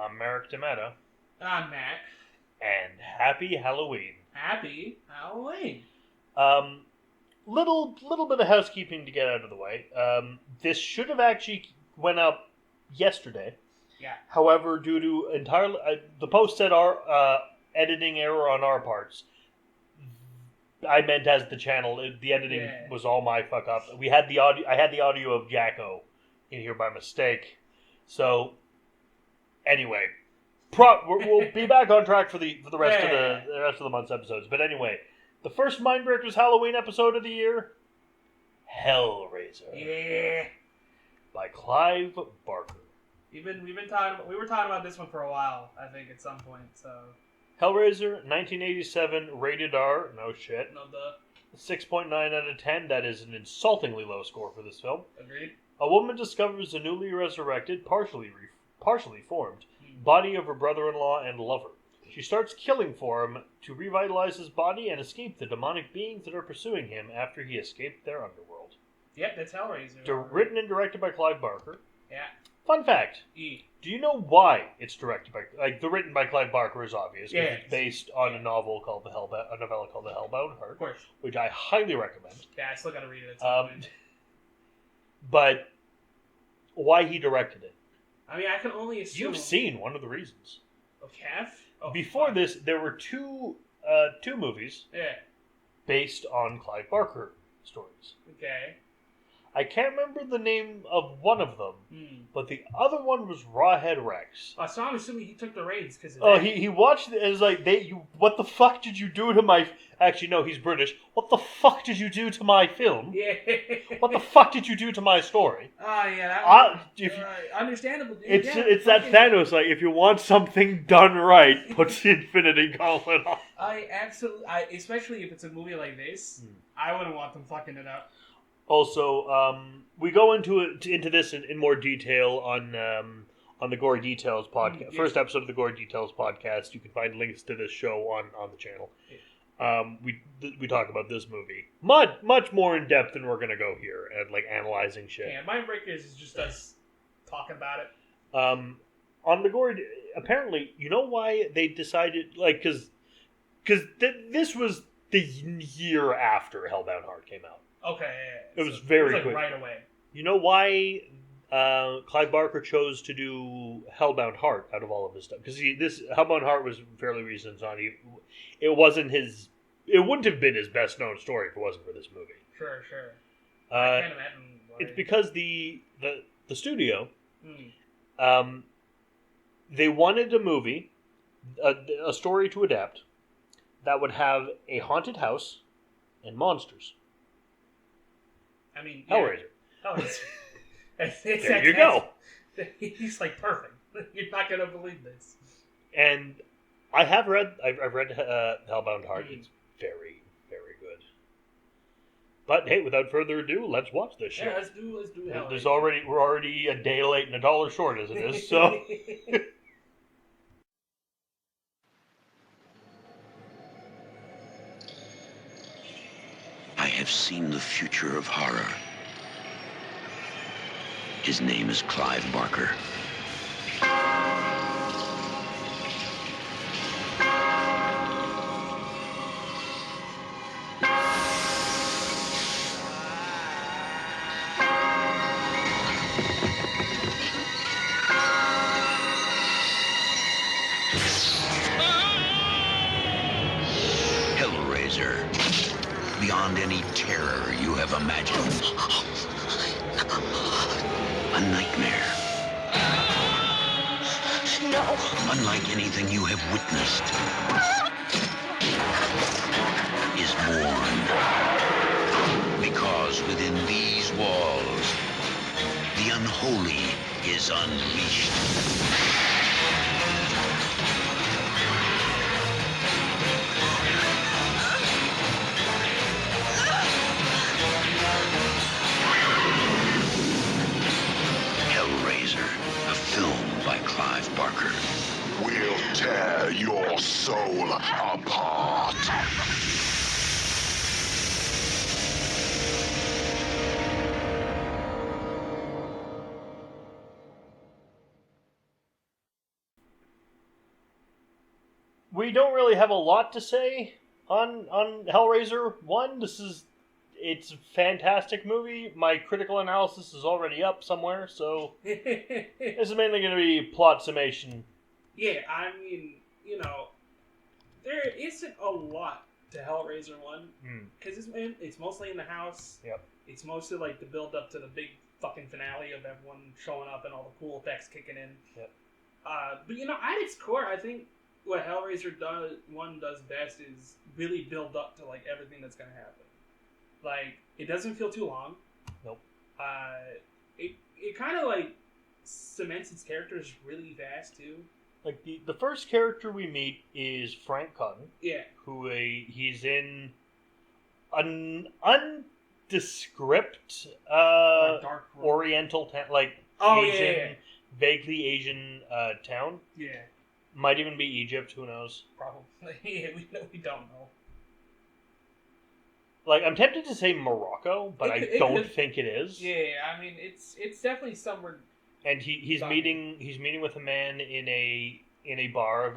I'm Merrick Tomato. I'm Matt. And happy Halloween. Happy Halloween. Little bit of housekeeping to get out of the way. This should have actually went up yesterday. Yeah. However, due to entirely the post said our editing error on our parts. I meant as the channel. The editing was all my fuck up. We had the audio. I had the audio of Jacko in here by mistake. So anyway, we'll be back on track for the rest of the rest of the month's episodes. But anyway, the first Mindbreakers Halloween episode of the year, Hellraiser. Yeah. By Clive Barker. We were talking about this one for a while, I think, at some point. So Hellraiser, 1987, rated R. No shit. No duh. 6.9 out of 10. That is an insultingly low score for this film. Agreed. A woman discovers a newly resurrected, partially formed, body of her brother-in-law and lover. She starts killing for him to revitalize his body and escape the demonic beings that are pursuing him after he escaped their underworld. Yep, that's Hellraiser. Written and directed by Clive Barker. Yeah. Fun fact. Do you know why it's directed by... the written by Clive Barker is obvious. Yeah. It's based on a novella called The Hellbound Heart. Of course. Which I highly recommend. Yeah, I still gotta read it at some point. But why he directed it? I mean, I can only assume... You've seen one of the reasons. Okay. Oh, before this, there were two movies based on Clive Barker stories. Okay. I can't remember the name of one of them, but the other one was Rawhead Rex. So I'm assuming he took the reins because of that. He watched it and was like, what the fuck did you do to my... Actually, no, he's British. What the fuck did you do to my film? Yeah. What the fuck did you do to my story? Understandable. It's that Thanos, like, if you want something done right, put the Infinity Gauntlet on. Especially if it's a movie like this, I wouldn't want them fucking it up. Also, we go into this in more detail on the Gory Details podcast. First episode of the Gory Details podcast. You can find links to this show on the channel. We talk about this movie much more in depth than we're gonna go here and like analyzing shit. Yeah, Mindbreakers is just us talking about it. On the Gory, apparently, you know why they decided because this was the year after Hellbound Heart came out. Okay, it was very quick. Right away. You know why Clive Barker chose to do Hellbound Heart out of all of his stuff? Because this Hellbound Heart was fairly recent. It wasn't his. It wouldn't have been his best known story if it wasn't for this movie. Sure. I can't imagine why. It's because the studio, they wanted a movie, a story to adapt that would have a haunted house and monsters. I mean, Hellraiser. There you go. He's like perfect. You're not gonna believe this. And I've read Hellbound Heart. It's very, very good. But hey, without further ado, let's watch this shit. Yeah, let's do Hellraiser. We're already a day late and $1 short as it is. So. I have seen the future of horror. His name is Clive Barker. Hellraiser. Beyond any terror you have imagined. A nightmare. No. Unlike anything you have witnessed, is born. Because within these walls, the unholy is unleashed. Clive Barker. We'll tear your soul apart. we don't really have a lot to say on Hellraiser 1. It's a fantastic movie. My critical analysis is already up somewhere, so this is mainly going to be plot summation. Yeah, I mean, there isn't a lot to Hellraiser 1, because it's mostly in the house. Yep. It's mostly like the build up to the big fucking finale of everyone showing up and all the cool effects kicking in. Yep. But at its core, I think what Hellraiser 1 does best is really build up to like everything that's gonna happen. Like, it doesn't feel too long. Nope. It kind of like cements its characters really fast too. Like the first character we meet is Frank Cotton. Yeah. Who he's in an undescript Dark Oriental town, like Asian, vaguely Asian town. Yeah. Might even be Egypt. Who knows? Probably. Yeah, we don't know. Like, I'm tempted to say Morocco, but I don't think it is. Yeah, I mean it's definitely somewhere. And he's meeting with a man in a bar.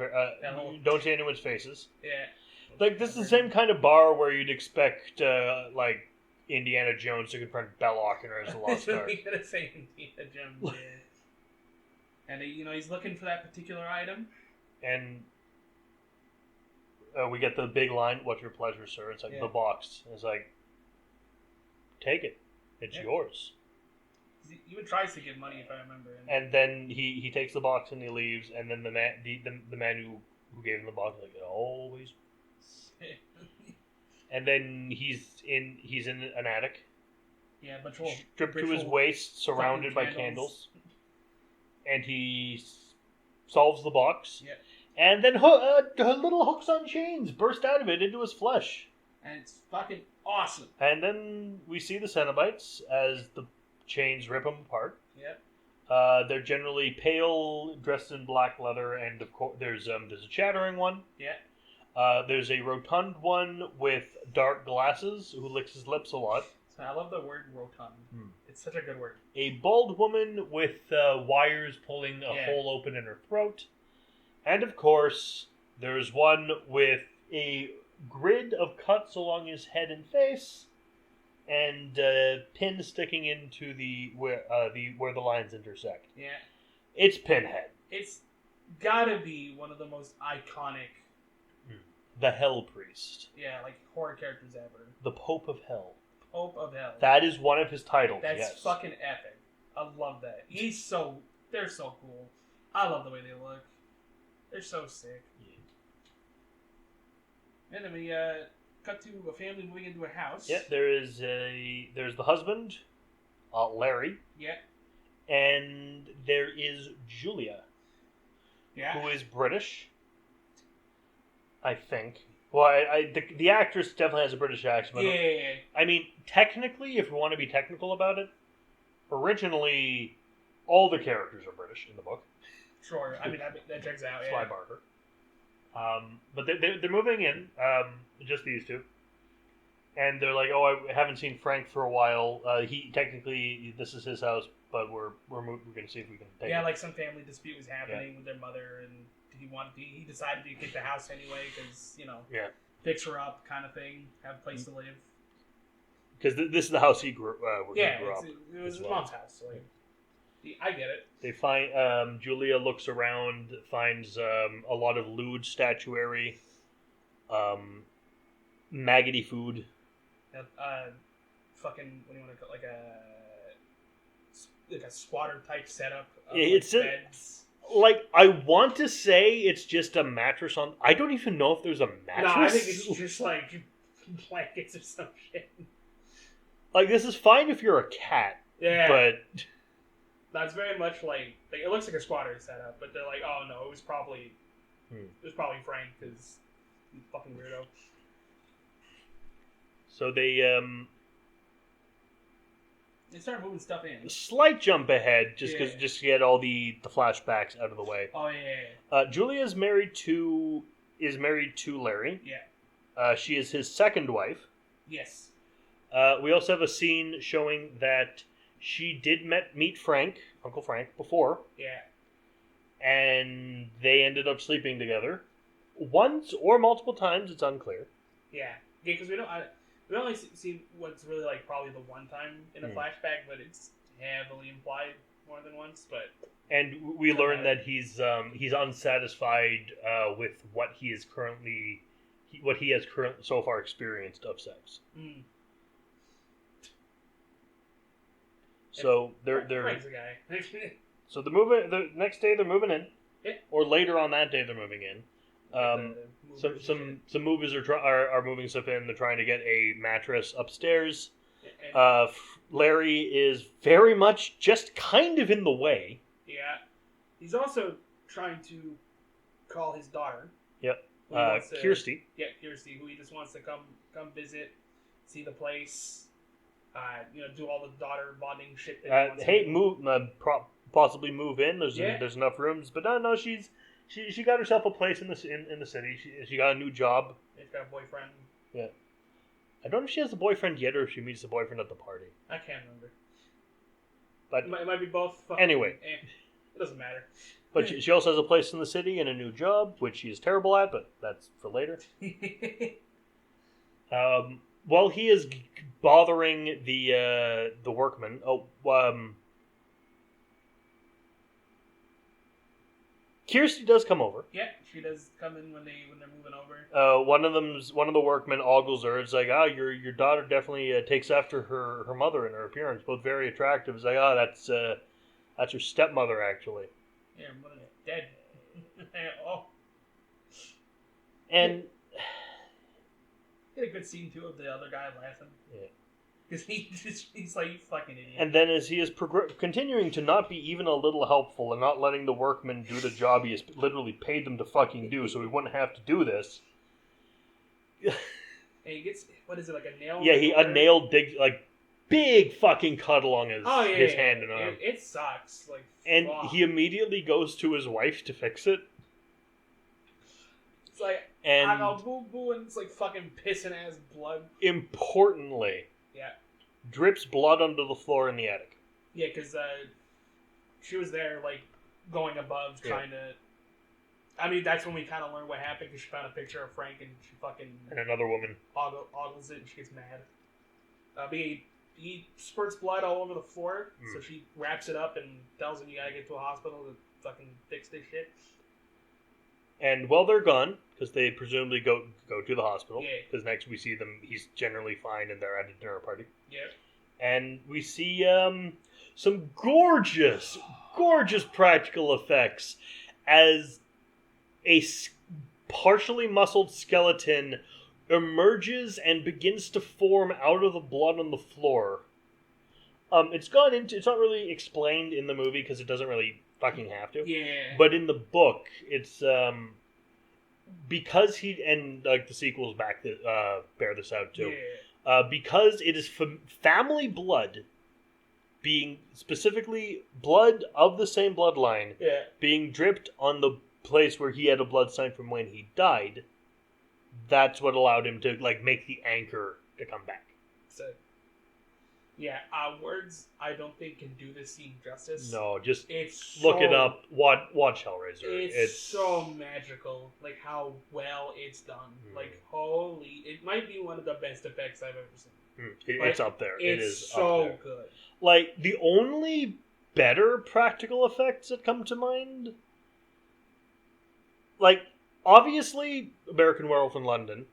Don't say anyone's faces. Yeah. Like, this is the same kind of bar where you'd expect like Indiana Jones to confront Belloc in Raiders of the Lost Ark. You're gonna say Indiana Jones. Yeah. And he's looking for that particular item. And we get the big line, "What's your pleasure, sir?" It's like, the box. It's like, take it. It's yours. He even tries to give money, if I remember. And then he takes the box and he leaves. And then the man who gave him the box is like, always. And then he's in an attic. Yeah, but stripped to his waist, surrounded by candles. And he solves the box. Yeah. And then little hooks on chains burst out of it into his flesh. And it's fucking awesome. And then we see the Cenobites as the chains rip them apart. Yep. They're generally pale, dressed in black leather, and of course there's a chattering one. Yeah. There's a rotund one with dark glasses who licks his lips a lot. So I love the word rotund. It's such a good word. A bald woman with wires pulling a hole open in her throat. And of course, there's one with a grid of cuts along his head and face, and pins sticking into where the lines intersect. Yeah. It's Pinhead. It's gotta be one of the most iconic. The Hell Priest. Yeah, like horror characters ever. The Pope of Hell. Pope of Hell. That is one of his titles. That's fucking epic. I love that. They're so cool. I love the way they look. They're so sick. Yeah. And then we cut to a family moving into a house. Yeah, there's the husband, Larry. Yeah. And there is Julia. Yeah. Who is British. I think. Well, the actress definitely has a British accent. But yeah. I mean, technically, if we want to be technical about it, originally, all the characters are British in the book. Sure, I mean that checks out. Clive Barker. But they're moving in, just these two, and they're like, "Oh, I haven't seen Frank for a while. This is his house, but we're going to see if we can take it." Yeah, like some family dispute was happening with their mother, and he decided to get the house anyway because fix her up kind of thing, have a place to live. Because this is the house he grew up. It was his mom's house. So I get it. They find Julia looks around, finds a lot of lewd statuary, maggoty food. Fucking what do you want to call it? Like a squatter type setup. Of It's beds. Like, I want to say it's just a mattress on. I don't even know if there's a mattress. No, I think it's just like blankets or some shit. Like, this is fine if you're a cat. Yeah. But that's very much like it looks like a squatter setup, but they're like, oh no, it was probably Frank because he's a fucking weirdo. So they start moving stuff in. Slight jump ahead, just to get all the flashbacks out of the way. Oh yeah. Julia is married to Larry. Yeah. She is his second wife. Yes. We also have a scene showing that she did meet Uncle Frank, before. Yeah. And they ended up sleeping together. once or multiple times. It's unclear. Yeah, because we only see what's really like probably the one time in a flashback, but it's heavily implied more than once. But and we learn that he's unsatisfied with what he has currently so far experienced of sex. Mm. So they're Frank's a guy. so the next day they're moving in, Yeah. or later on that day they're moving in. Some movers are moving stuff in. They're trying to get a mattress upstairs. Larry is very much just kind of in the way. Yeah, he's also trying to call his daughter. Yep. Kirsty. Yeah, Kirsty, who he just wants to come visit, see the place, do all the daughter bonding shit. Possibly move in. There's enough rooms, but no, she got herself a place in the city. She got a new job. She's got a boyfriend. Yeah. I don't know if she has a boyfriend yet or if she meets the boyfriend at the party. I can't remember. But it might be both. Anyway. It doesn't matter. But she also has a place in the city and a new job, which she is terrible at, but that's for later. While he is bothering the workmen, Kirsty does come over. Yeah, she does come in when they're moving over. One of the workmen ogles her. It's like, your daughter definitely takes after her mother in her appearance, both very attractive. It's like, that's your stepmother actually. Yeah, her mother's dead. Oh. And get a good scene too of the other guy laughing. Yeah. Because he's like, you fucking idiot. And then as he is continuing to not be even a little helpful and not letting the workmen do the job he has literally paid them to fucking do so he wouldn't have to do this. And he gets, what is it, like a nail? Yeah, a nail digs, like, big fucking cut along his hand and arm. It sucks. Like, and he immediately goes to his wife to fix it. It's like, I go boo boo, and it's like fucking pissing ass blood. Importantly. Yeah. Drips blood onto the floor in the attic. Yeah, because she was there, like, going above, trying to... I mean, that's when we kind of learned what happened, because she found a picture of Frank, and she fucking... And another woman. Ogles it, and she gets mad. But he spurts blood all over the floor, so she wraps it up and tells him you gotta get to a hospital to fucking fix this shit. And while they're gone, because they presumably go to the hospital, yeah. Because next we see them, he's generally fine, and they're at a dinner party. Yeah. And we see some gorgeous practical effects as a partially muscled skeleton emerges and begins to form out of the blood on the floor. It's not really explained in the movie because it doesn't really fucking have to. Yeah. But in the book, it's because the sequels bear this out too. Yeah. Because it is family blood, being specifically blood of the same bloodline, being dripped on the place where he had a blood sign from when he died. That's what allowed him to make the anchor to come back. So, yeah, words I don't think can do this scene justice. No, just look it up. Watch Hellraiser. It's so magical, like how well it's done. Like holy, it might be one of the best effects I've ever seen. It's up there. It is so up there. good. Like the only better practical effects that come to mind, like obviously American Werewolf in London.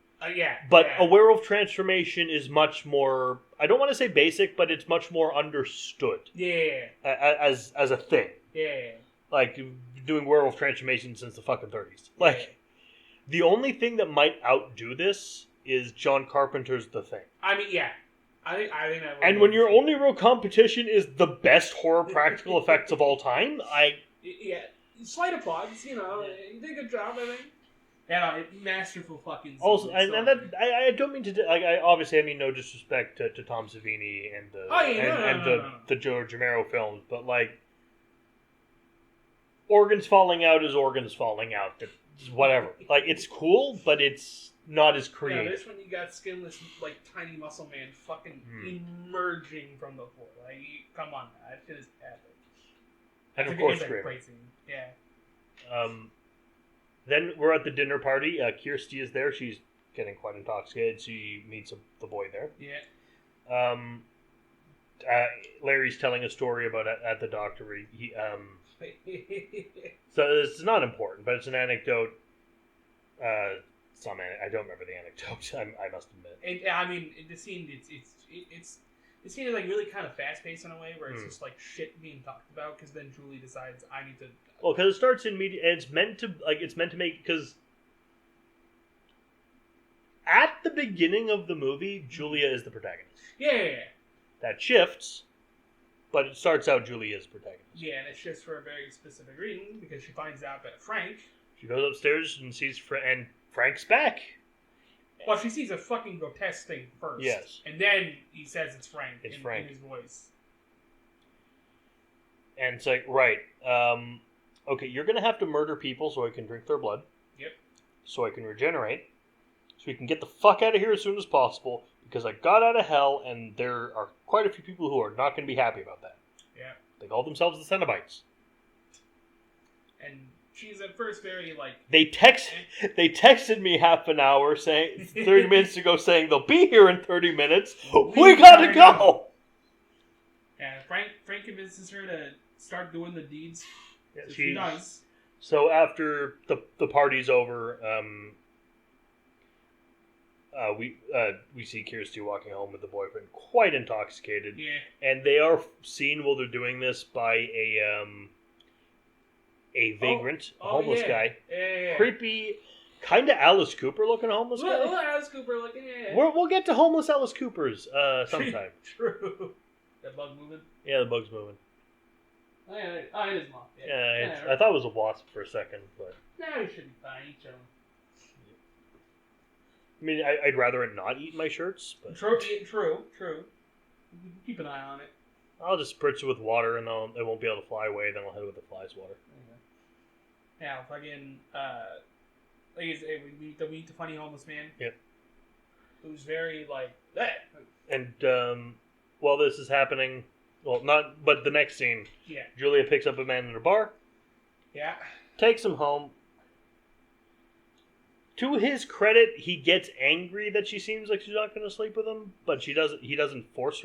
But a werewolf transformation is much more, I don't want to say basic, but it's much more understood. Yeah. As a thing. Yeah. Like, doing werewolf transformations since the fucking 30s. Like, the only thing that might outdo this is John Carpenter's The Thing. I mean, yeah. I think that. And when your only real competition is the best horror practical effects of all time, Yeah. Slight applause, you did a good job, I think. Yeah, masterful fucking. Also, and that I don't mean to I mean no disrespect to Tom Savini and the George Romero films, but organs falling out is organs falling out. Whatever, it's cool, but it's not as creative. Yeah, this one you got skinless, tiny muscle man, fucking emerging from the floor. Come on, that shit is epic. And of course, great scene. Yeah. Then we're at the dinner party. Kirsty is there. She's getting quite intoxicated. She meets the boy there. Yeah. Larry's telling a story about at the doctor. So it's not important, but it's an anecdote. I don't remember the anecdote. I must admit. The scene the scene is like really kind of fast paced in a way where it's just like shit being talked about because then Julie decides I need to. Well, because it starts in media, and it's meant to make because at the beginning of the movie, Julia is the protagonist. Yeah. That shifts, but it starts out Julia is the protagonist. Yeah, and it shifts for a very specific reason because she finds out that Frank. She goes upstairs and sees and Frank's back. Well, she sees a fucking grotesque thing first. Yes. And then he says it's Frank. It's in Frank. his voice. And it's like, right, okay, you're going to have to murder people so I can drink their blood. Yep. So I can regenerate. So we can get the fuck out of here as soon as possible because I got out of hell and there are quite a few people who are not going to be happy about that. Yeah. They call themselves the Cenobites. And she's at first very like... They texted me half an hour, 30 minutes ago saying they'll be here in 30 minutes. We gotta go! Yeah, Frank convinces her to start doing the deeds. Yeah, so she does. So after the party's over, we see Kirsty walking home with the boyfriend, quite intoxicated. Yeah. And they are seen while they're doing this by a vagrant, a homeless guy. Yeah. Creepy, kind of Alice Cooper looking homeless guy. Well, Alice Cooper looking, yeah. We'll get to homeless Alice Coopers sometime. True. That bug moving? Yeah, the bug's moving. Oh, yeah, it is mom. Yeah, I thought it was a wasp for a second, but... No, he should be fine. He's chilling. I mean, I'd rather it not eat my shirts, but... True. Keep an eye on it. I'll just spritz it with water, and it won't be able to fly away, then I'll hit it with the fly's water. Yeah, fucking, we meet the funny homeless man. Yep. Who's very, like, that. And, while this is happening, but the next scene, yeah. Julia picks up a man in a bar. Yeah. Takes him home. To his credit, he gets angry that she seems like she's not going to sleep with him, but he doesn't force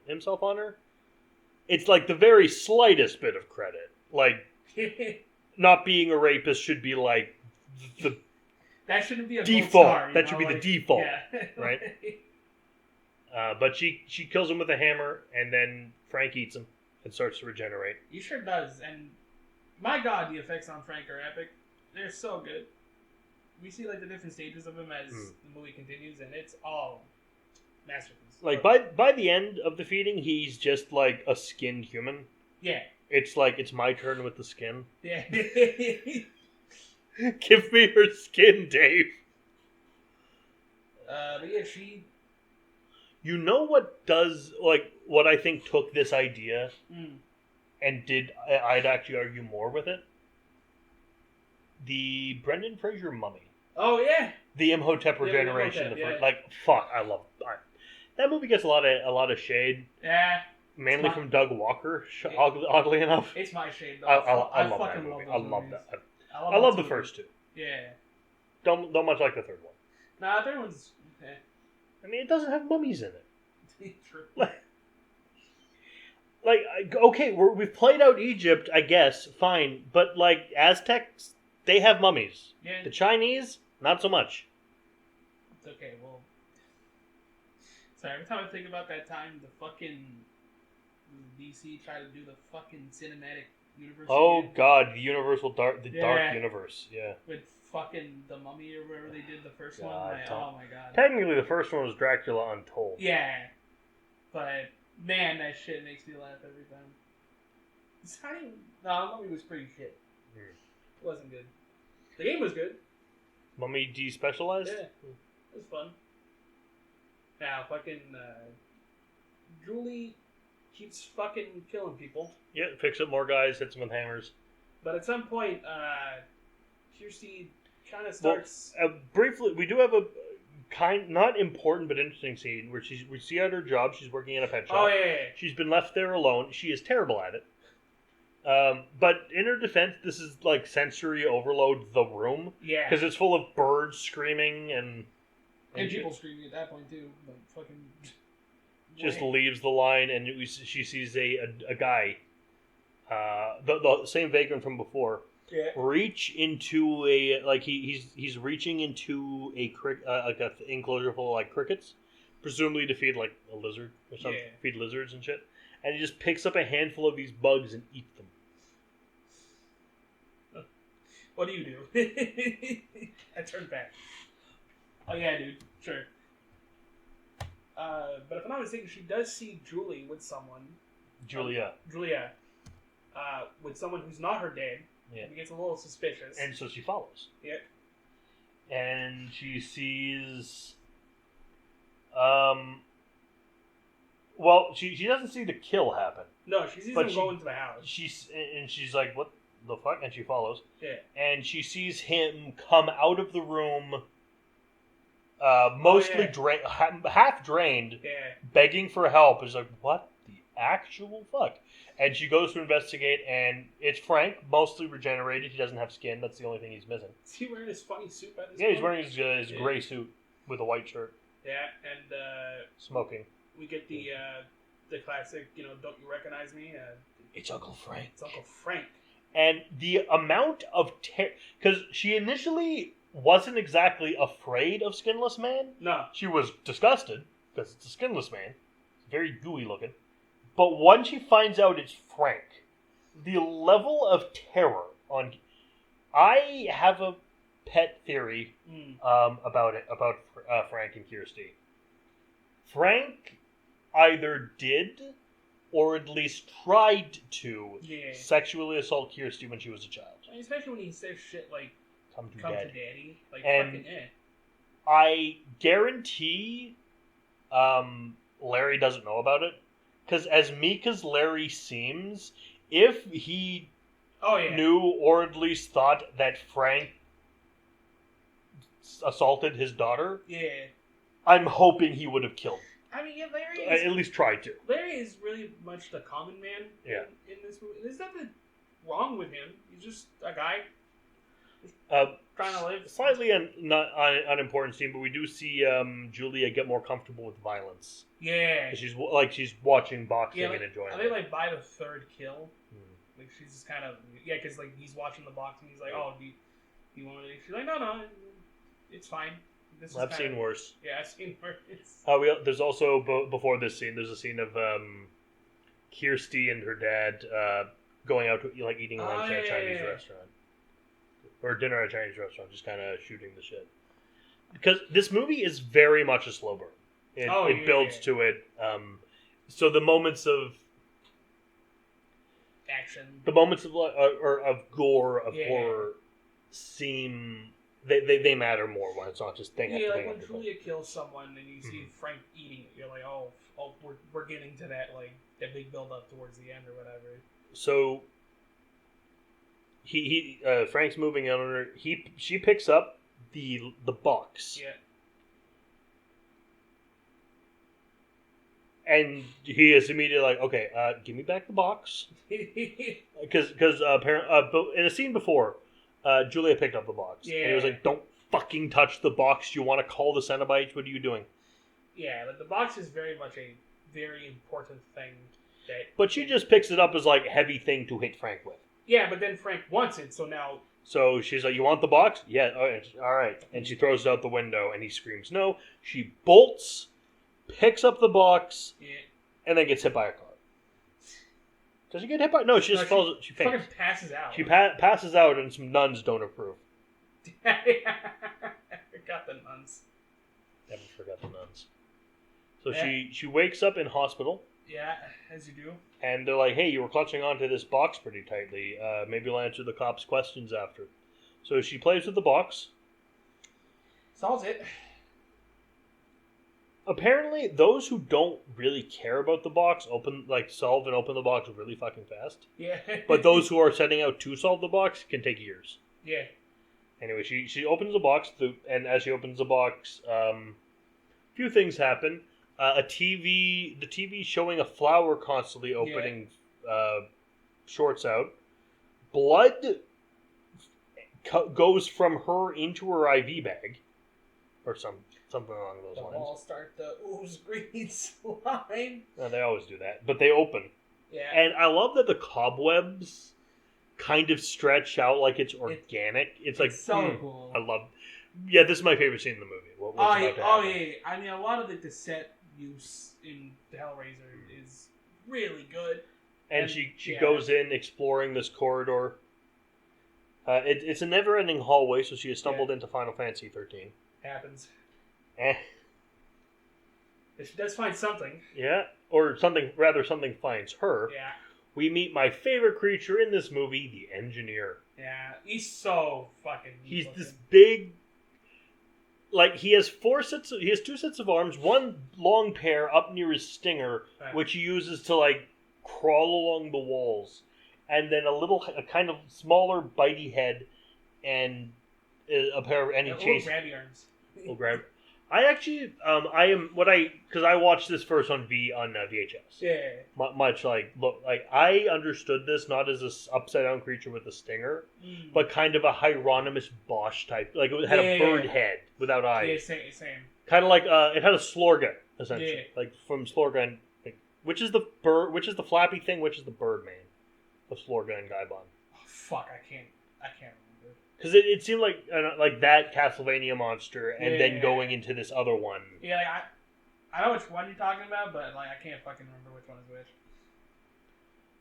himself on her. It's like the very slightest bit of credit. Like, not being a rapist should be like the that shouldn't be a default. Star, that should be the default, yeah. right? But she kills him with a hammer, and then Frank eats him and starts to regenerate. He sure does, and my god, the effects on Frank are epic. They're so good. We see like the different stages of him as the movie continues, and it's all masterpiece. Like by the end of the feeding, he's just like a skinned human. Yeah. It's like it's my turn with the skin. Yeah. Give me her skin, Dave. But yeah, she. You know what I think took this idea and I'd actually argue more with it? The Brendan Fraser Mummy. Oh, yeah. The Imhotep regeneration. Fuck, I love that movie. Gets a lot of shade. Yeah. Mainly from Doug Walker, oddly enough. It's my shade, though. I love that movie. I love that. I love the first two. Yeah. Don't much like the third one. Nah, the third one's... I mean, it doesn't have mummies in it. True. Okay, we've played out Egypt, I guess, fine. But, Aztecs, they have mummies. Yeah. The Chinese, not so much. It's okay, well... Sorry, every time I think about that time, the fucking... DC tried to do the fucking cinematic universe again. God, the Universal Dark Universe, yeah. With fucking The Mummy or whatever they did the first one. Oh my god. Technically, the first one was Dracula Untold. Yeah. But, man, that shit makes me laugh every time. No, Mummy was pretty shit. It wasn't good. The game was good. Mummy despecialized? Yeah. It was fun. Now, fucking, Julie keeps fucking killing people. Yeah, picks up more guys, hits them with hammers. But at some point, Kirsty kind of starts... briefly, we do have a not important but interesting scene where we see at her job, she's working in a pet shop. Oh, yeah. She's been left there alone. She is terrible at it. But in her defense, this is like sensory overload the room. Yeah. Because it's full of birds screaming and people screaming at that point too. Like fucking. Just leaves the line, and she sees a guy, the same vagrant from before, reach into he's reaching into a like a enclosure full of like crickets, presumably to feed like a lizard or something, feed lizards and shit, and he just picks up a handful of these bugs and eats them. What do you do? I turned back. Oh yeah, dude, sure. But if I'm not mistaken, she does see Julie with someone. Julia, with someone who's not her dad. Yeah. He gets a little suspicious. And so she follows. Yeah. And she sees... Well, she doesn't see the kill happen. No, she sees him go into the house. She's like, what the fuck? And she follows. Yeah. And she sees him come out of the room... mostly half drained, begging for help. Is like, what the actual fuck? And she goes to investigate, and it's Frank, mostly regenerated. He doesn't have skin. That's the only thing he's missing. Is he wearing his funny suit by this point? He's wearing his gray suit with a white shirt. Yeah, and smoking. We get the classic, don't you recognize me? It's Uncle Frank. It's Uncle Frank. And the amount of because she initially wasn't exactly afraid of Skinless Man. No. She was disgusted, because it's a skinless man. It's very gooey looking. But once she finds out it's Frank, the level of terror on... I have a pet theory about Frank and Kirsty. Frank either did, or at least tried to, sexually assault Kirsty when she was a child. Especially when he says shit like, Come to daddy. Like, and fucking I guarantee Larry doesn't know about it. Because as meek as Larry seems, if he knew or at least thought that Frank assaulted his daughter, I'm hoping he would have killed him. I mean, Larry is... At least tried to. Larry is really much the common man in this movie. There's nothing wrong with him. He's just a guy trying to live. Slightly not unimportant scene, but we do see Julia get more comfortable with violence. Yeah. She's watching boxing and enjoying it. I think like by the third kill, like she's just kind of because like he's watching the boxing, he's like, oh, do you want to? She's like, no, it's fine. I've seen worse. Yeah, I've seen worse. There's also before this scene, there's a scene of Kirsty and her dad going out to eating lunch at a Chinese restaurant. Or dinner at a Chinese restaurant, just kind of shooting the shit. Because this movie is very much a slow burn. It builds to it. So the moments of action, the moments of of gore, of horror, seem they matter more when it's not just thing. Yeah, like when Julia kills someone and you see Frank eating it, you're like, oh, we're getting to that that big build up towards the end or whatever. So. Frank's moving on her. She picks up the box. Yeah. And he is immediately like, okay, give me back the box. Because in a scene before, Julia picked up the box. Yeah. And he was like, don't fucking touch the box. You want to call the Cenobites? What are you doing? Yeah, the box is very much a very important thing. But she just picks it up as like heavy thing to hit Frank with. Yeah, but then Frank wants it, so now... So she's like, you want the box? Yeah, all right. And she throws it out the window, and he screams no. She bolts, picks up the box, and then gets hit by a car. Does she get hit by... No, she just falls... She faints. Fucking passes out. She passes out, and some nuns don't approve. I forgot the nuns. Never forgot the nuns. So she wakes up in hospital. Yeah, as you do. And they're like, hey, you were clutching onto this box pretty tightly. Maybe you'll answer the cops' questions after. So she plays with the box. Solves it. Apparently, those who don't really care about the box solve and open the box really fucking fast. Yeah. But those who are setting out to solve the box can take years. Yeah. Anyway, she opens the box, and as she opens the box, a few things happen. The TV showing a flower constantly opening shorts out. Blood goes from her into her IV bag, or something along those lines. The walls start to ooze green slime. No, they always do that, but they open. Yeah. And I love that the cobwebs kind of stretch out like it's organic. It's like so cool. I love. Yeah, this is my favorite scene in the movie. What's about to happen. Yeah. I mean, a lot of the set use in the Hellraiser is really good. And she goes in exploring this corridor. It's a never-ending hallway, so she has stumbled into Final Fantasy 13. Happens. Eh. But she does find something. Yeah, or something finds her. Yeah. We meet my favorite creature in this movie, the Engineer. Yeah, he's so fucking He's looking. this big... Like, he has two sets of arms, one long pair up near his stinger, Right. which he uses to, like, crawl along the walls. And then a kind of smaller bitey head and a pair of... And he chases... grabby arms. Little grab... I actually, because I watched this first on VHS. Yeah. Much like, I understood this not as this upside down creature with a stinger, but kind of a Hieronymus Bosch type. Like, it had a bird head without eyes. Yeah, same. Kind of like, it had a Slorga, essentially. Yeah. Like, from Slorga and, like, which is the flappy thing, which is the bird man of Slorga and Gaibon. Oh, fuck, I can't remember. Because it seemed like that Castlevania monster, and then going into this other one. Yeah, like, I know which one you're talking about, but like I can't fucking remember which one is which.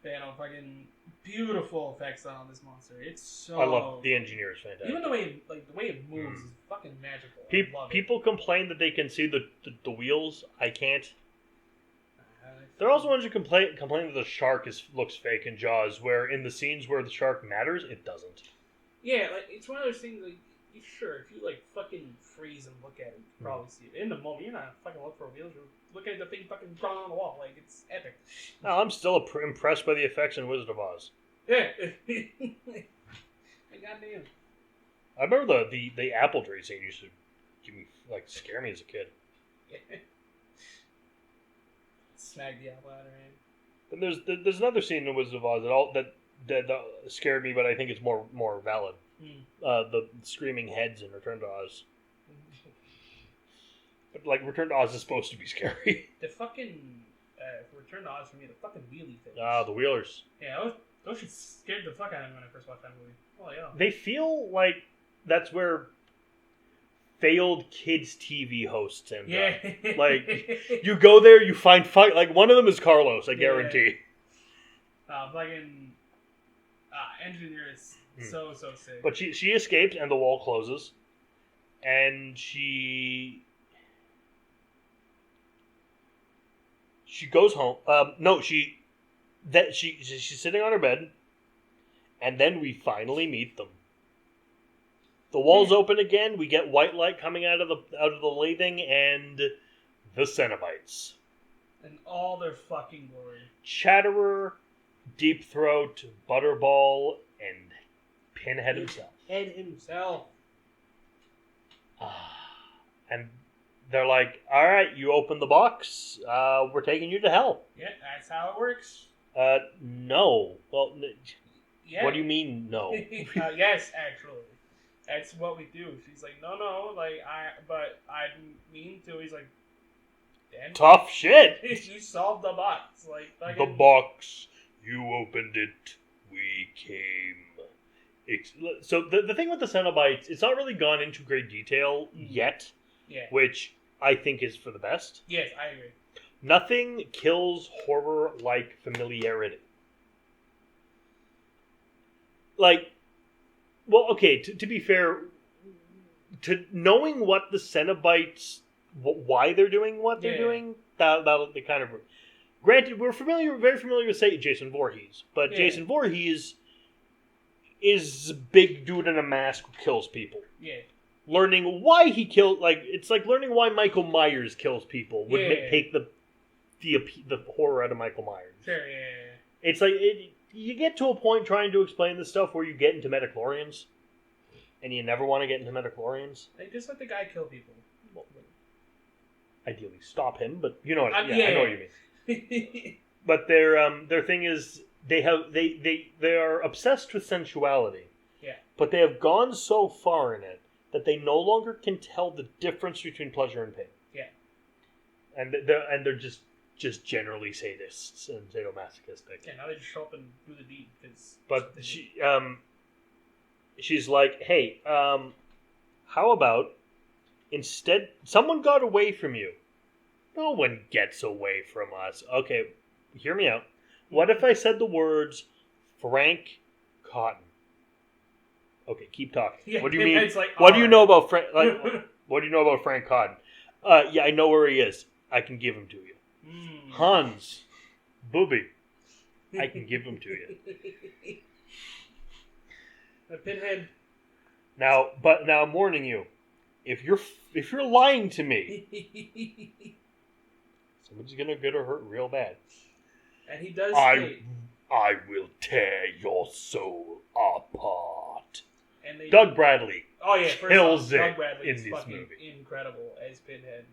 But, fucking beautiful effects on this monster. It's so. I love the Engineer is fantastic. Even the way it moves is fucking magical. People complain that they can see the wheels. I can't. There are also ones who complain that the shark looks fake in Jaws, where in the scenes where the shark matters, it doesn't. Yeah, like, it's one of those things, like, if you, like, fucking freeze and look at it, you probably see it. In the moment, you're not fucking looking for wheels, you're looking at the thing fucking drawn on the wall, like, it's epic. No, I'm still impressed by the effects in Wizard of Oz. Yeah. Goddamn. I remember the apple tree scene used to scare me as a kid. Smack the apple out of her hand. And there's another scene in Wizard of Oz that scared me, but I think it's more valid. The screaming heads in Return to Oz. But like Return to Oz is supposed to be scary. The fucking Return to Oz for me, the fucking wheelie things. The wheelers. Yeah, those shit scared the fuck out of me when I first watched that movie. Oh yeah. They feel like that's where failed kids TV hosts end up. Like, you go there, you find fight. Like, one of them is Carlos, I guarantee. Fucking Engineer is so sick. But she escaped, and the wall closes, and she goes home. She's sitting on her bed, and then we finally meet them. The walls open again. We get white light coming out of the lathing, and the Cenobites. And all their fucking glory. Chatterer, Deep Throat, Butterball, and Pinhead himself. And they're like, all right, you open the box. We're taking you to hell. Yeah, that's how it works. No. Well, yeah. What do you mean, no? Yes, actually. That's what we do. She's like, no, but I didn't mean to. He's like, Dan, tough shit. You solved the box. Like, the box, you opened it, we came. So the thing with the Cenobites, it's not really gone into great detail yet, which I think is for the best. Yes, I agree. Nothing kills horror like familiarity. Like, well, okay, to be fair, to knowing what the Cenobites, why they're doing what they're doing, that'll be kind of... Granted, we're very familiar with, say, Jason Voorhees, but Jason Voorhees is a big dude in a mask who kills people. Yeah. Learning why he killed, like, it's like learning why Michael Myers kills people would take the horror out of Michael Myers. Sure, yeah. It's like, you get to a point trying to explain this stuff where you get into midichlorians, and you never want to get into midichlorians. They just let the guy kill people. Well, ideally stop him, but you know what? I know what you mean. But their thing is, they are obsessed with sensuality. Yeah. But they have gone so far in it that they no longer can tell the difference between pleasure and pain. Yeah. And they're just generally sadists and sadomasochistic. Yeah, now they just show up and do the deed. But she's like, hey, how about instead someone got away from you? No one gets away from us. Okay, hear me out. What if I said the words Frank Cotton? Okay, keep talking. Yeah, what do you mean? Like, what do you know about Frank? What do you know about Frank Cotton? Yeah, I know where he is. I can give him to you. Hans, Booby, I can give him to you. The Pinhead. Now I'm warning you. If you're lying to me, someone's gonna get hurt real bad. And he does. I will tear your soul apart. And Doug Bradley. Oh yeah, kills Doug Bradley in is this fucking movie. incredible as Pinhead.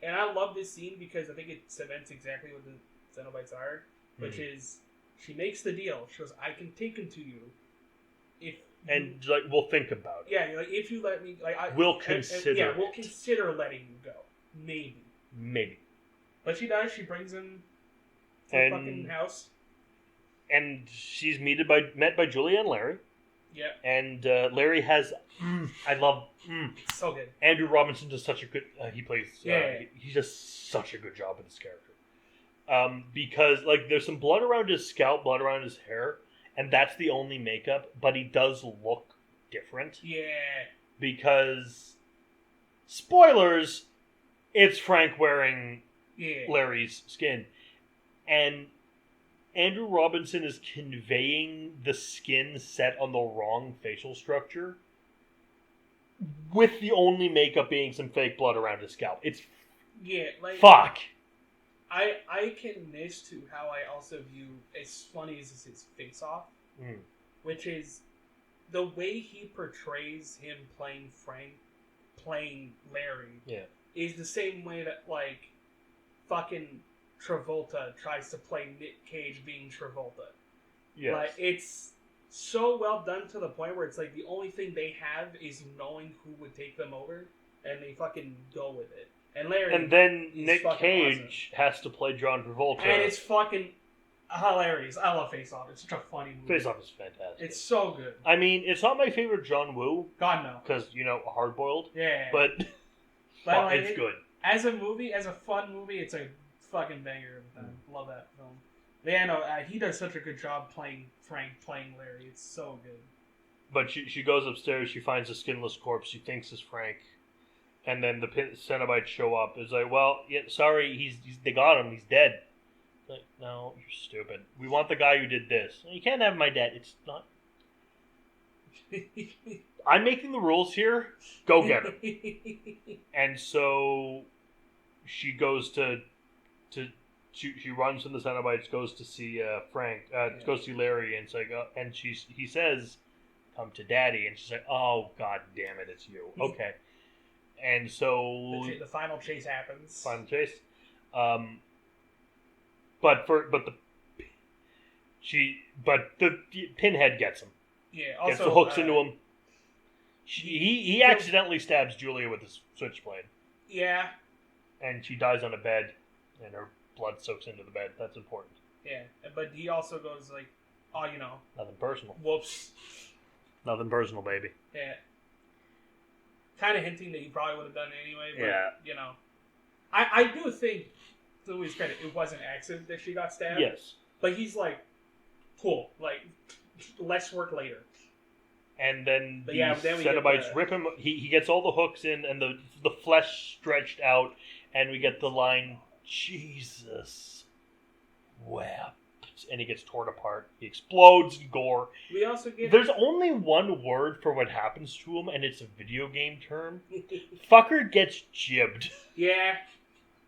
And I love this scene because I think it cements exactly what the Cenobites are, which is she makes the deal. She goes, "I can take him to you, if we'll think about it. Yeah, like if you let me, we'll consider. we'll consider letting you go, maybe. But she does. She brings him to the fucking house, and she's met by Julia and Larry. Yeah. And Larry has. I love. It's so good. Andrew Robinson does such a good. He plays. He does such a good job with this character. Because there's some blood around his scalp, blood around his hair, and that's the only makeup. But he does look different. Yeah. Because spoilers, it's Frank wearing Larry's skin, and Andrew Robinson is conveying the skin set on the wrong facial structure, with the only makeup being some fake blood around his scalp. It's fuck. I can this to how I also view as funny as his face off, which is the way he portrays him playing Frank, playing Larry. Yeah, is the same way that fucking Travolta tries to play Nick Cage being Travolta. Yes. It's so well done to the point where it's the only thing they have is knowing who would take them over, and they fucking go with it. And Larry, and then Nick awesome. Cage has to play John Travolta, and it's fucking hilarious. I love Face Off. It's such a funny movie. Face Off is fantastic. It's so good. I mean, it's not my favorite John Woo. God no, because Hard Boiled. Yeah, but it's good as a movie, as a fun movie. It's a fucking banger of the time. Love that film. Yeah, no, he does such a good job playing Frank, playing Larry. It's so good. But she goes upstairs. She finds a skinless corpse. She thinks is Frank, and then the Cenobites show up. It's well, yeah, sorry, they got him. He's dead. It's like, no, you're stupid. We want the guy who did this. You can't have my dad. It's not. I'm making the rules here. Go get him. And so she goes she runs from the Cenobites, goes to see Frank, goes to see Larry, and it's and he says, "Come to Daddy," and she's like, "Oh God damn it, it's you." Okay, and so the final chase happens. But the Pinhead gets him. Yeah, also gets the hooks into him. He accidentally stabs Julia with his switchblade. Yeah, and she dies on a bed, and her blood soaks into the bed. That's important. Yeah, but he also goes nothing personal. Whoops. Nothing personal, baby. Yeah. Kind of hinting that he probably would have done it anyway. But, I do think, to his credit, it was an accident that she got stabbed. Yes. But he's cool. Less work later. And then the Cenobites rip him. He gets all the hooks in and the flesh stretched out, and we get the line, "Jesus wept," and he gets torn apart. He explodes in gore. We also get. There's only one word for what happens to him, and it's a video game term. Fucker gets jibbed. Yeah,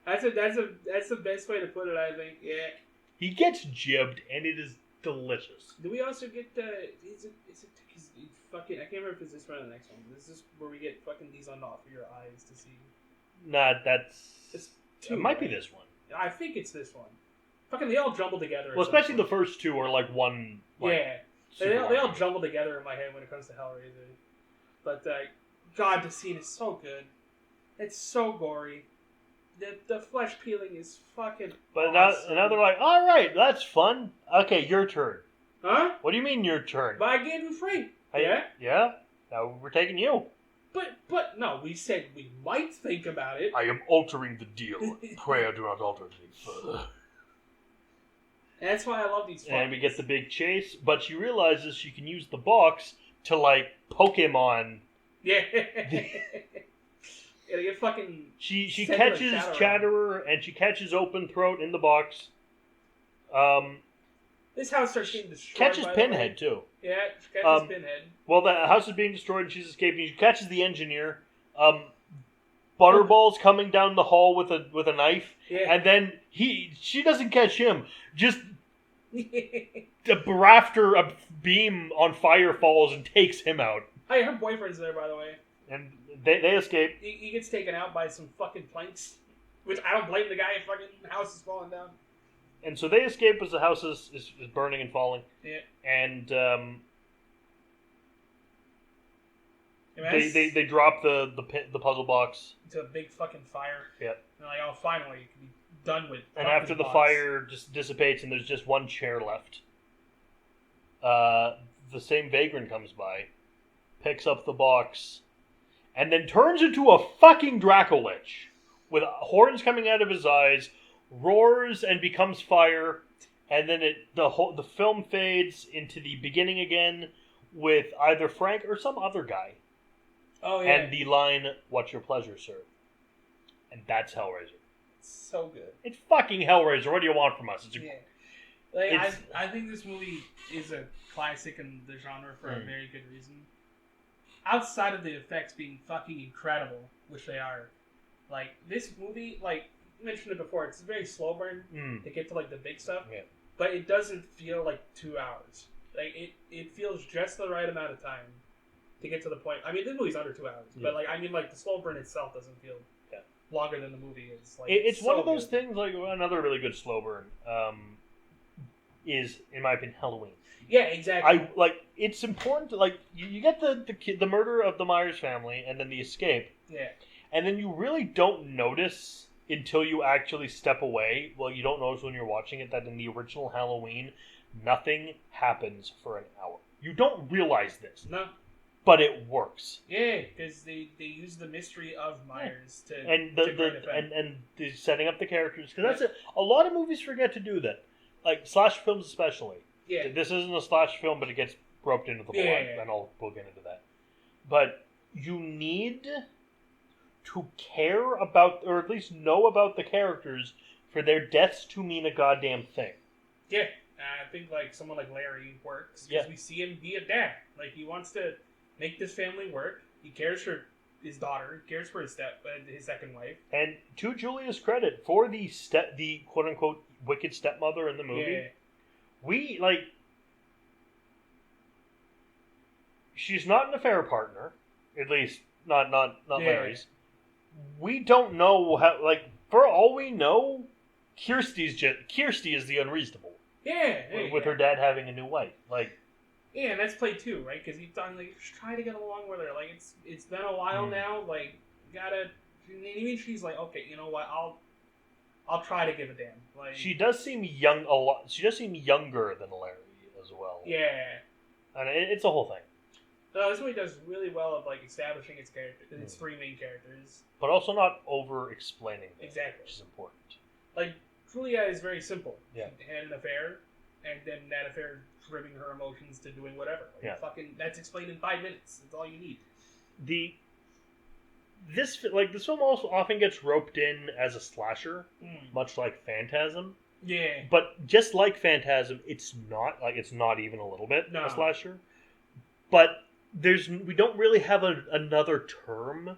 that's the best way to put it. I think. Yeah. He gets jibbed, and it is delicious. Do we also get is it fucking? I can't remember if it's this one or the next one. This is where we get fucking these on off for your eyes to see. Nah, It's two, it might be this one. I think it's this one. fucking they all jumble together. Well, especially the first two are like one. Like, yeah, they all jumble together in my head when it comes to Hellraiser. But God, the scene is so good. It's so gory. The flesh peeling is fucking. But awesome. now they're like, all right, that's fun. Okay, your turn. Huh? What do you mean your turn? But I gave you free. Yeah. Yeah. Now we're taking you. But no, we said we might think about it. I am altering the deal. Pray do not alter it further. And that's why I love these. And we get the big chase, but she realizes she can use the box to like Pokemon. Yeah. Yeah, get fucking. She catches Chatterer and she catches Open Throat in the box. This house starts getting destroyed. Catches Pinhead too. Yeah, she catches Pinhead. Well, the house is being destroyed and she's escaping. She catches the engineer. Butterball's coming down the hall with a knife, and then she doesn't catch him. Just after a beam on fire falls and takes him out. Hey, her boyfriend's there, by the way. And they escape. He gets taken out by some fucking planks, which I don't blame the guy. Fucking house is falling down. And so they escape as the house is burning and falling. Yeah. And they drop the puzzle box into a big fucking fire. Yep. And like, oh, finally, you can be done with. And after the fire just dissipates and there's just one chair left, the same vagrant comes by, picks up the box, and then turns into a fucking Dracolich with horns coming out of his eyes, roars and becomes fire, and then the film fades into the beginning again with either Frank or some other guy. Oh yeah. And the line, "What's your pleasure, sir?" And that's Hellraiser. It's so good. It's fucking Hellraiser. What do you want from us? I think this movie is a classic in the genre for a very good reason. Outside of the effects being fucking incredible, which they are, like this movie, like you mentioned it before, it's a very slow burn to get to like the big stuff. Yeah. But it doesn't feel like 2 hours. Like it feels just the right amount of time to get to the point. I mean, this movie's under 2 hours, but like I mean, like the slow burn itself doesn't feel longer than the movie is. Like it's so one of those good. things. Like another really good slow burn is, in my opinion, Halloween. Yeah, exactly. It's important to you get the murder of the Myers family and then the escape. Yeah. And then you really don't notice until you actually step away. Well, you don't notice when you're watching it that in the original Halloween, nothing happens for an hour. You don't realize this. No. But it works. Yeah, because they use the mystery of Myers to and the setting up the characters, because that's it. A lot of movies forget to do that, like slash films especially. Yeah. This isn't a slash film, but it gets roped into the plot, and we'll get into that. But you need to care about, or at least know about the characters for their deaths to mean a goddamn thing. Yeah, I think like someone like Larry works because we see him be a dad. Like he wants to make this family work. He cares for his daughter. He cares for his second wife. And to Julia's credit, for the quote unquote wicked stepmother in the movie, she's not an affair partner, at least not Larry's. We don't know how. Like for all we know, Kirsty is the unreasonable. With her dad having a new wife, Yeah, and that's played too, right? Because he's done just try to get along with her. Like it's been a while now. Like gotta. And even she's like, okay, you know what? I'll try to give a damn. Like she does seem young a lot. She does seem younger than Larry as well. Yeah, and it's a whole thing. This movie does really well of establishing its characters, its three main characters, but also not over explaining them, exactly, which is important. Like Julia is very simple. Yeah, she had an affair, and then that affair driven her emotions to doing whatever. That's explained in 5 minutes. That's all you need. This film also often gets roped in as a slasher, much like Phantasm. Yeah. But just like Phantasm, it's not even a little bit a slasher. But we don't really have another term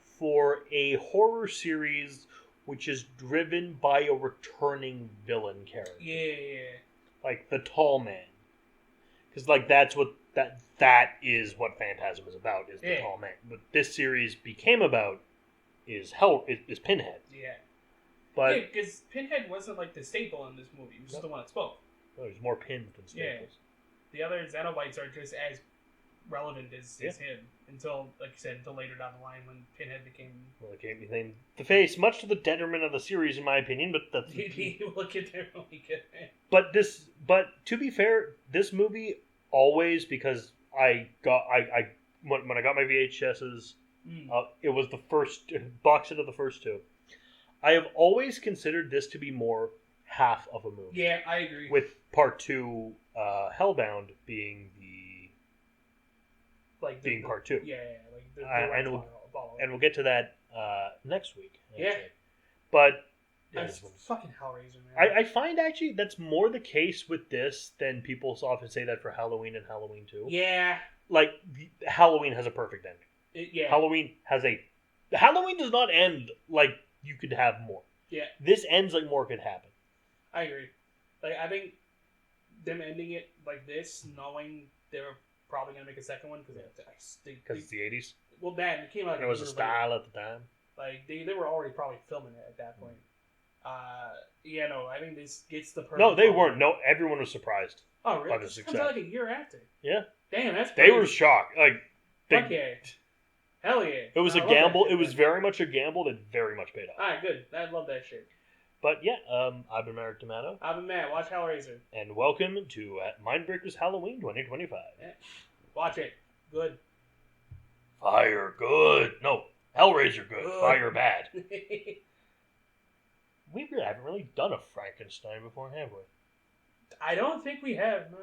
for a horror series which is driven by a returning villain character. Yeah. Like the Tall Man. Because that's what that is what Phantasm is about, is the Tall Man. What this series became about is Pinhead. Yeah. But yeah, because Pinhead wasn't like the staple in this movie. He was just the one that spoke. there's more pins than staples. The other Xenobites are just as relevant as him until, like you said, until later down the line when Pinhead became. Well, it can't be named the Face, much to the detriment of the series, in my opinion. But that's We'll get there when we get there. But to be fair, this movie always, because when I got my VHSs, it was the first box set of the first two. I have always considered this to be more half of a movie. Yeah, I agree. With part two, Hellbound being part two. Yeah, like the and we'll get to that next week. Yeah, but that's fucking Hellraiser, man. I find actually that's more the case with this than people often say that for Halloween and Halloween 2. Yeah, like Halloween has a perfect ending. Halloween does not end like you could have more. Yeah, this ends like more could happen. I agree. Like I think them ending it like this, knowing they were probably gonna make a second one because it's the 80s. Well, that it came out. It was a style at the time. Like they were already probably filming it at that point. I think this gets the perfect. No, they weren't. No, everyone was surprised. Oh, really? It comes out like a year after. Yeah. Damn, that's crazy. They were shocked. Like, fuck yeah. Hell yeah. It was a gamble. It was very much a gamble that very much paid off. Alright, good. I love that shit. But yeah, I've been Marek Tomato. I've been Matt. Watch Hellraiser. And welcome to Mindbreakers Halloween 2025. Yeah. Watch it. Good. Fire good. No, Hellraiser good. Fire bad. We haven't really done a Frankenstein before, have we? I don't think we have, no.